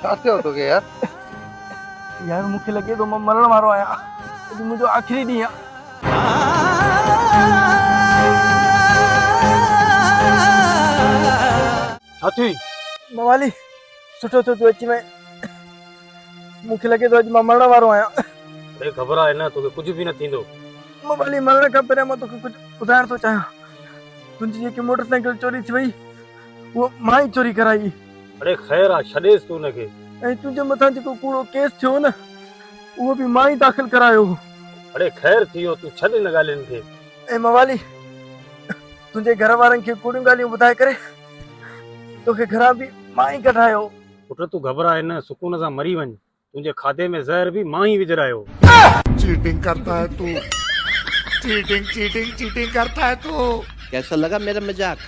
छाते हो तो के यार? यार मूंखे लगे तो मैं मरण वारो आया। अॼु मुंहिंजो आखिरी ॾींहुं आहे। साथी मवाली सुठो थियो तूं अची वएं। मूंखे लगे तो अॼु मां मरण वारो आहियां। अरे घबराए न, तोखे कुछ भी न थींदो। मवाली मरण खां पहिरियों मां तोखे कुझु ॿुधाइण थो चाहियां। तुंहिंजी जेकी मोटरसाइकिल चोरी थी वई उहो मां ई चोरी कराई। अरे ख़ैर आहे, छॾेसि तूं हुनखे। ऐं तुंहिंजे मथां जेको कूड़ो केस थियो न उहो बि मां ई दाख़िल करायो। अरे ख़ैर थी वियो, तूं छॾ हिन ॻाल्हियुनि खे। ऐं मवाली तुंहिंजे घर वारनि खे कूड़ियूं ॻाल्हियूं ॿुधाए करे तोखे घरां बि मां ई कढायो। पुट तूं घबराए न, सुकून सां मरी वञ। तुंहिंजे खाधे में ज़हर बि मां ई विझरायो। चीटिंग करता है तू, चीटिंग चीटिंग चीटिंग करता है तू। कैसा लगा मेरा मजाक?